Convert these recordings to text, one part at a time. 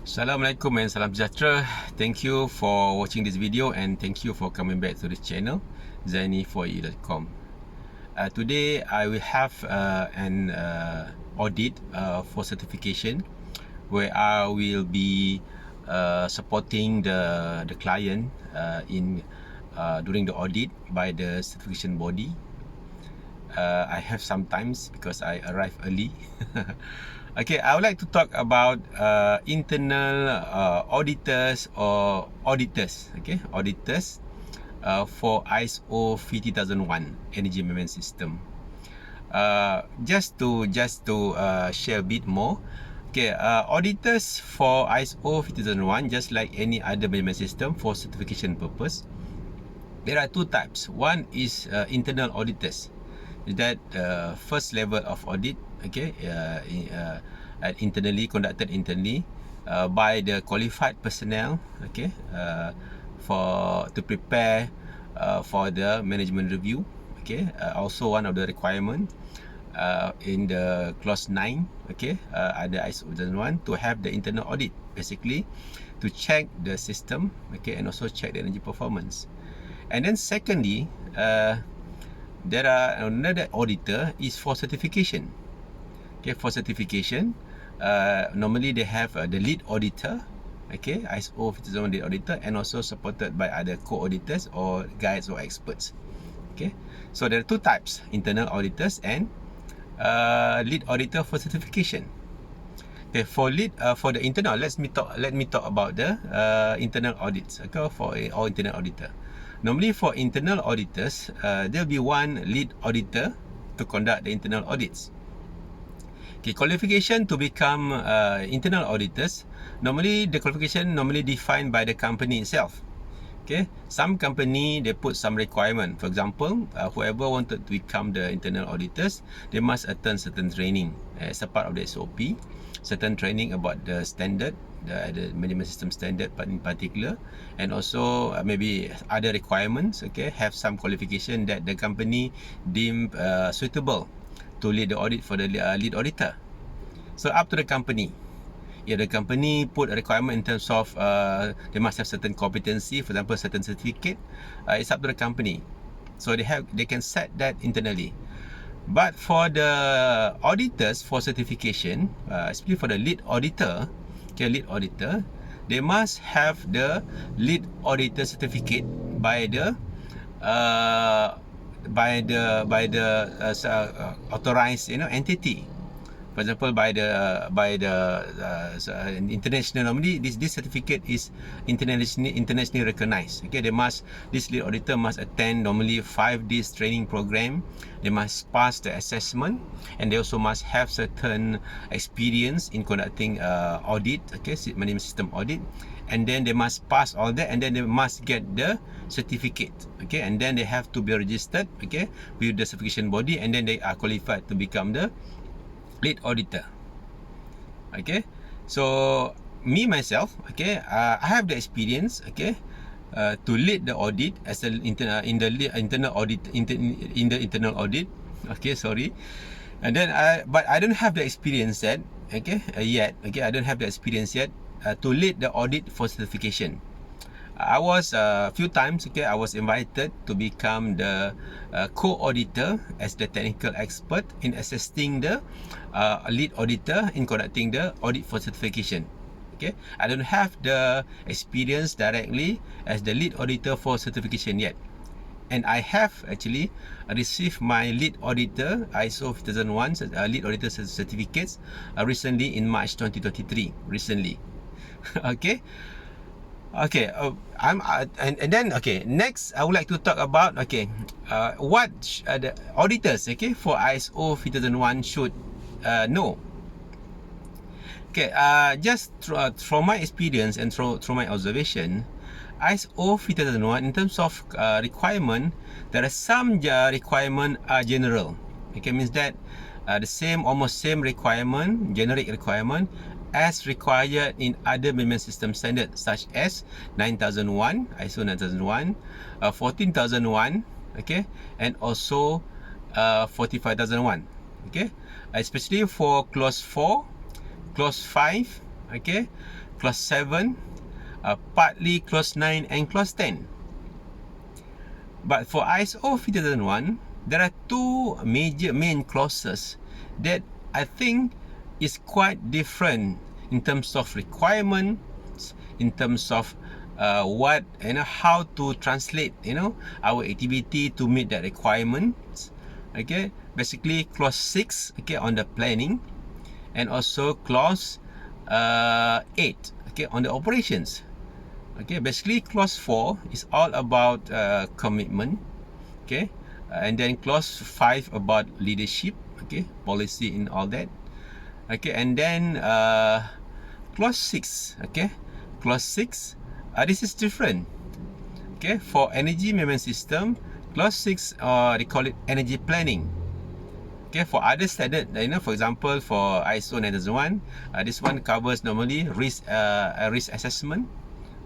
Assalamualaikum and salam sejahtera. Thank you for watching this video and thank you for coming back to this channel, zaini4e.com. Today I will have an audit for certification where I will be supporting the client in during the audit by the certification body. I have some times because I arrive early. Okay, I would like to talk about internal auditors or auditors. Okay, auditors for ISO50001 energy management system. Just to share a bit more. Okay, auditors for ISO50001, just like any other management system for certification purpose, there are two types. One is internal auditors. That first level of audit, okay, internally conducted internally by the qualified personnel, okay, to prepare for the management review, okay. Also one of the requirement in the clause 9, okay, ada ISO 2001 to have the internal audit, basically to check the system, okay, and also check the energy performance. And then secondly, there are another auditor is for certification. Okay, for certification, normally they have the lead auditor, okay, ISO 50001 lead auditor, and also supported by other co-auditors or guides or experts. Okay, so there are two types: internal auditors and lead auditor for certification. Okay, for the internal, let me talk about the internal audits. Okay, for all internal auditor. Normally for internal auditors, there will be one lead auditor to conduct the internal audits. Okay, qualification to become internal auditors, normally the qualification normally defined by the company itself. Okay, some company they put some requirement. For example, whoever wanted to become the internal auditors, they must attend certain training as a part of the SOP, certain training about the standard, the management system standard in particular, and also maybe other requirements, okay, have some qualification that the company deem suitable to lead the audit for the lead auditor. So up to the company. If the company put a requirement in terms of they must have certain competency, for example certain certificate, it's up to the company. So they can set that internally. But for the auditors for certification, especially for the lead auditor, okay, lead auditor, they must have the lead auditor certificate by the authorized entity. For example, by the international, normally this certificate is internationally recognized. Okay, this lead auditor must attend normally 5 days training program. They must pass the assessment, and they also must have certain experience in conducting audit, okay, management system audit, and then they must pass all that, and then they must get the certificate, okay, and then they have to be registered, okay, with the certification body, and then they are qualified to become the lead auditor. Okay, so me myself, okay, I have the experience, okay, to lead the audit as in the internal audit, in the internal audit, okay, sorry, and then but I don't have the experience yet, okay, I don't have the experience yet to lead the audit for certification. I was a few times, okay, I was invited to become the co-auditor as the technical expert in assisting the lead auditor in conducting the audit for certification. Okay, I don't have the experience directly as the lead auditor for certification yet, and I have actually received my lead auditor ISO 50001 lead auditor certificates recently in March 2023. Recently, okay. Okay, and then okay. Next, I would like to talk about what the auditors, okay, for ISO 50001 should know. Okay, just from my experience and through my observation, ISO 50001 in terms of requirement, there are some requirement are general. Okay, means that almost same requirement, generic requirement, as required in other management system standards such as 9001, ISO 9001, 14001, okay, and also 45001, okay, especially for clause 4, clause 5, okay, clause 7, partly clause 9 and clause 10. But for ISO50001, there are two main clauses that I think is quite different in terms of requirements, in terms of what, how to translate, our activity to meet that requirements. Okay, basically clause 6, okay, on the planning, and also clause 8, okay, on the operations. Okay, basically clause 4 is all about commitment, okay, and then clause 5 about leadership, okay, policy and all that, okay, and then clause 6, okay, clause 6, this is different, okay, for energy management system. Clause 6, they call it energy planning. Okay, for other standard, for example, for ISO 9001, this one covers normally risk assessment.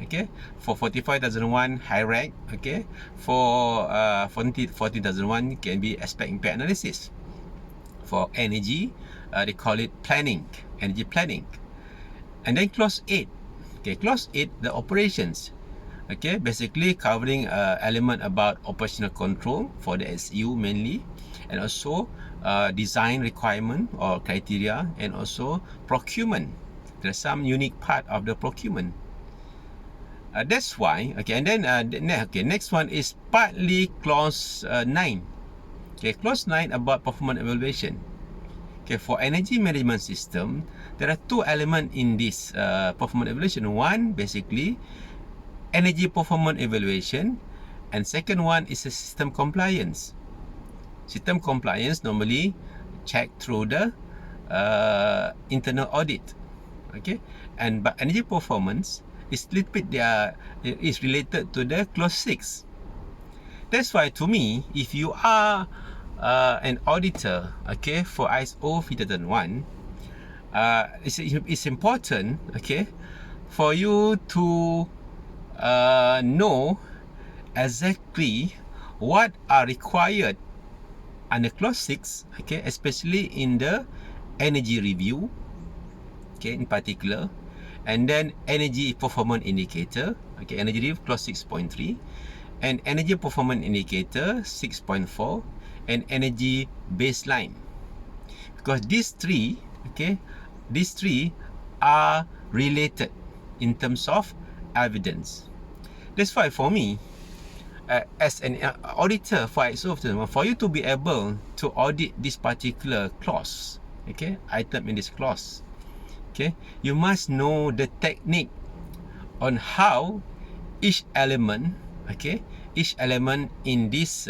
Okay, for 45001 high rank, okay, for 40001 can be aspect impact analysis. For energy, they call it planning, energy planning. And then clause 8, okay, clause 8, the operations, okay, basically covering element about operational control for the SU mainly, and also design requirement or criteria, and also procurement. There's some unique part of the procurement. That's why, okay, and then next one is partly clause 9. Okay, clause 9 about performance evaluation. Okay, for energy management system, there are two elements in this performance evaluation. One, basically, energy performance evaluation, and second one is a system compliance. System compliance normally check through the internal audit. Okay, but energy performance is little bit is related to the clause 6. That's why, to me, if you are an auditor, okay, for ISO 50001, it's important, okay, for you to know exactly what are required under clause 6, okay, especially in the energy review, okay, in particular, and then energy performance indicator, okay, energy review clause 6.3, and energy performance indicator 6.4, and energy baseline, because these three, okay, these three are related in terms of evidence. That's why for me, as an auditor for ISO, for you to be able to audit this particular clause, okay, item in this clause, okay, you must know the technique on how each element, okay, each element in this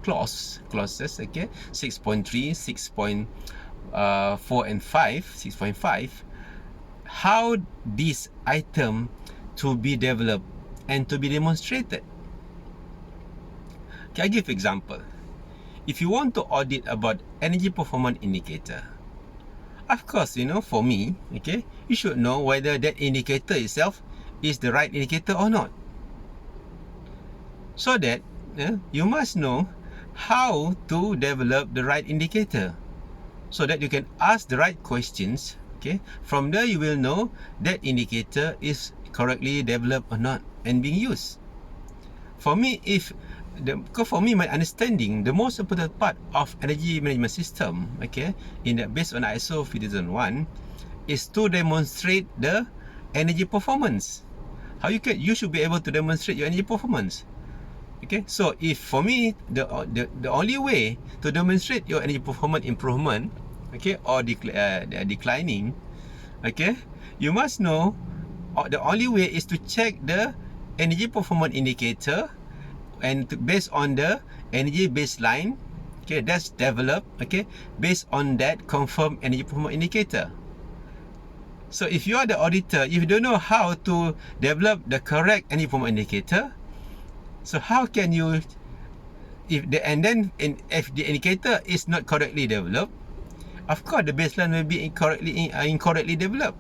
clauses, okay, 6.3, 6.4 and 5, 6.5, how this item to be developed and to be demonstrated. Okay, I give example. If you want to audit about energy performance indicator, of course, for me, okay, you should know whether that indicator itself is the right indicator or not. So that you must know how to develop the right indicator, so that you can ask the right questions. Okay, from there you will know that indicator is correctly developed or not and being used. For me, my understanding, the most important part of energy management system, okay, based on ISO 50001, is to demonstrate the energy performance. How you should be able to demonstrate your energy performance. Okay, so if for me, the only way to demonstrate your energy performance improvement, okay, or declining, okay, you must know the only way is to check the energy performance indicator, and based on the energy baseline, okay, that's developed, okay, based on that confirmed energy performance indicator. So if you are the auditor, if you don't know how to develop the correct energy performance indicator, so how can you, if the indicator is not correctly developed, of course the baseline will be incorrectly developed.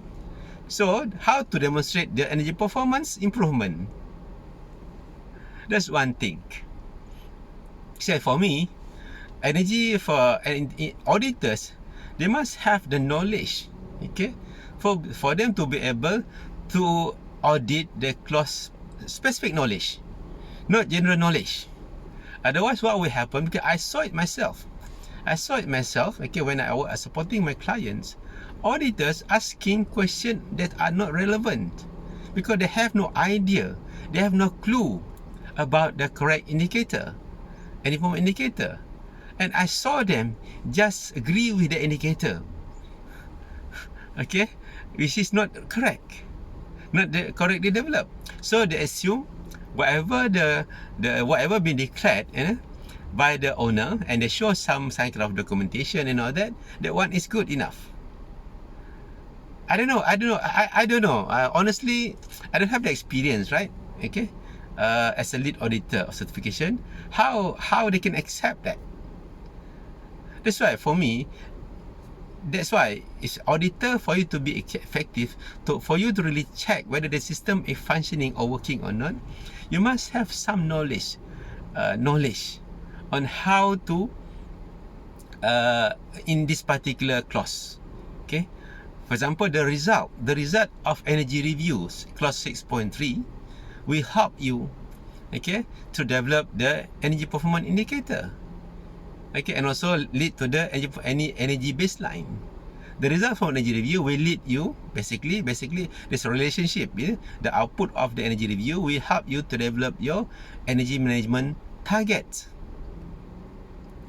So how to demonstrate the energy performance improvement? That's one thing. So for me, auditors, they must have the knowledge, okay, for them to be able to audit the clause specific knowledge, not general knowledge. Otherwise, what will happen? Because I saw it myself. Okay, when I was supporting my clients, auditors asking questions that are not relevant because they have no idea, they have no clue about the correct indicator, any form of indicator. And I saw them just agree with the indicator, okay, which is not correct, not correctly developed. So they assume whatever whatever been declared, by the owner, and they show some kind of documentation and all that, that one is good enough. I don't know. Honestly, I don't have the experience, right? Okay, as a lead auditor of certification, how they can accept that? That's why for me, it's auditor, for you to be effective, for you to really check whether the system is functioning or working or not, you must have some knowledge on how to in this particular clause. Okay, for example, the result of energy reviews, clause 6.3, will help you, okay, to develop the energy performance indicator. Okay, and also lead to the energy baseline. The result from energy review will lead you, basically there's a relationship. Yeah? The output of the energy review will help you to develop your energy management targets.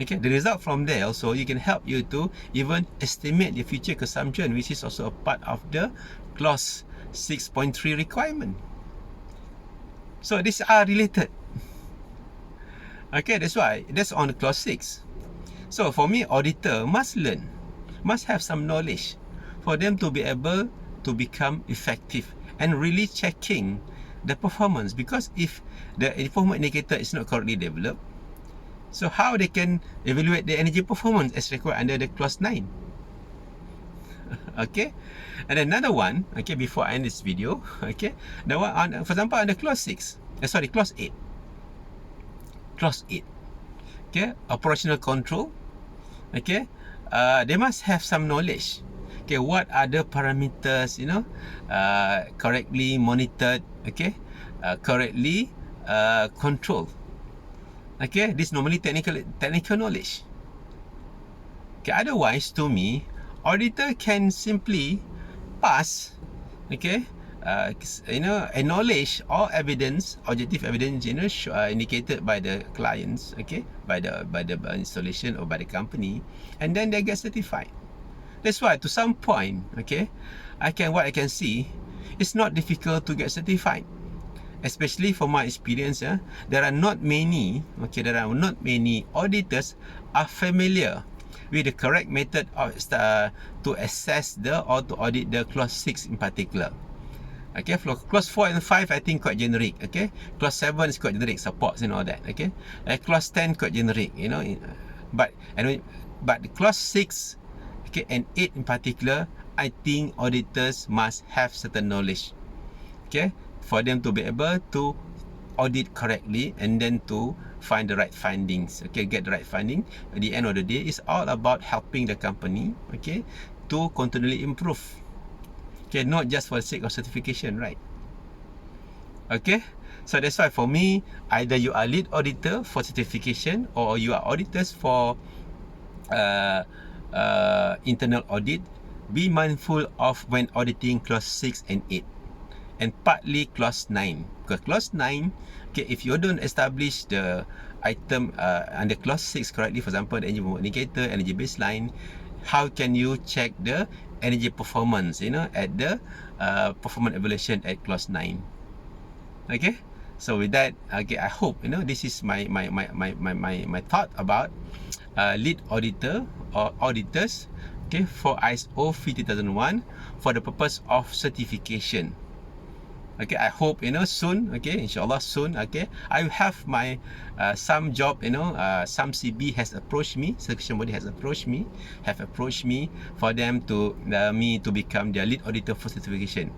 Okay, the result from there also, you can help you to even estimate the future consumption, which is also a part of the clause 6.3 requirement. So these are related. Okay, that's on the clause 6. So for me, auditor must learn, must have some knowledge for them to be able to become effective and really checking the performance. Because if the performance indicator is not correctly developed, so how they can evaluate the energy performance as required under the clause 9? Okay, and another one, okay, before I end this video, okay, the one on, for example, under clause 6, clause 8. Clause 8, okay, operational control. Okay, they must have some knowledge. Okay, what are the parameters, correctly monitored, okay, correctly controlled. Okay, this normally technical knowledge. Okay, otherwise, to me, auditor can simply pass, okay, acknowledge all evidence, objective evidence, indicated by the clients, okay, by the installation or by the company, and then they get certified. That's why, to some point, okay, what I can see, it's not difficult to get certified. Especially from my experience, there are not many auditors are familiar with the correct method of to assess or to audit the clause 6 in particular. Okay, clause 4 and 5 I think quite generic. Okay, clause 7 is quite generic, supports and all that. Okay, clause 10 quite generic, but clause 6, okay, and 8 in particular, I think auditors must have certain knowledge, okay, for them to be able to audit correctly and then to find the right findings. Okay, get the right finding. At the end of the day, it's all about helping the company, okay, to continually improve. Okay, not just for the sake of certification, right? Okay, so that's why for me, either you are lead auditor for certification or you are auditors for internal audit. Be mindful of when auditing clause 6 and 8, and partly clause 9. Because clause 9, okay, if you don't establish the item under clause 6 correctly, for example, the energy indicator, energy baseline, how can you check the energy performance, at the performance evaluation at clause 9? Okay, so with that, okay, I hope this is my thought about lead auditor or auditors, okay, for ISO50001 for the purpose of certification. Okay, I hope soon, okay, inshallah soon, okay, I have my some job, some CB has approached me, certification body have approached me for them to me to become their lead auditor for certification.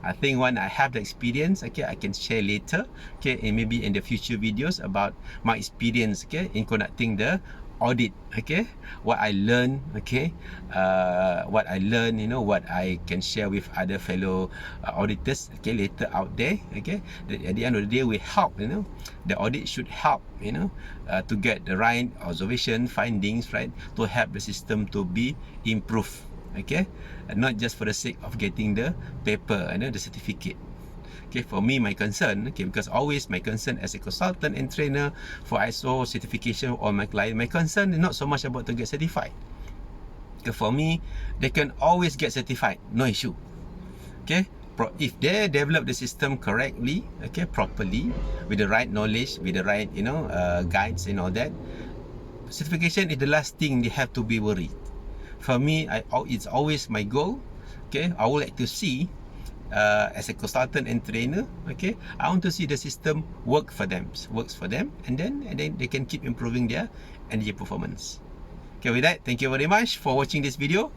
I think when I have the experience, okay, I can share later, okay, and maybe in the future videos about my experience, okay, in conducting the audit, okay, what I learn, okay, what I learn, you know, what I can share with other fellow auditors, okay, later out there, okay. At the end of the day, we help, you know, the audit should help, you know, to get the right observation findings, right, to help the system to be improved, okay, not just for the sake of getting the paper, you know, the certificate. Okay, for me, my concern, okay, because always my concern as a consultant and trainer for ISO certification on my client, my concern is not so much about to get certified. Okay, for me, they can always get certified, no issue. Okay, if they develop the system correctly, okay, properly, with the right knowledge, with the right, you know, guides and all that, certification is the last thing they have to be worried. For me, it's always my goal. Okay, I would like to see, as a consultant and trainer, okay, I want to see the system works for them, and then they can keep improving their energy performance. Okay, with that, thank you very much for watching this video.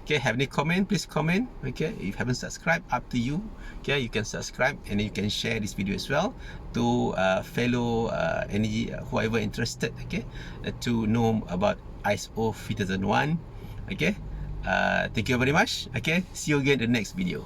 Okay, have any comment, please comment. Okay, if you haven't subscribed, up to you. Okay, you can subscribe and you can share this video as well to fellow energy, whoever interested, okay, to know about ISO 50001. Okay, thank you very much. Okay, see you again in the next video.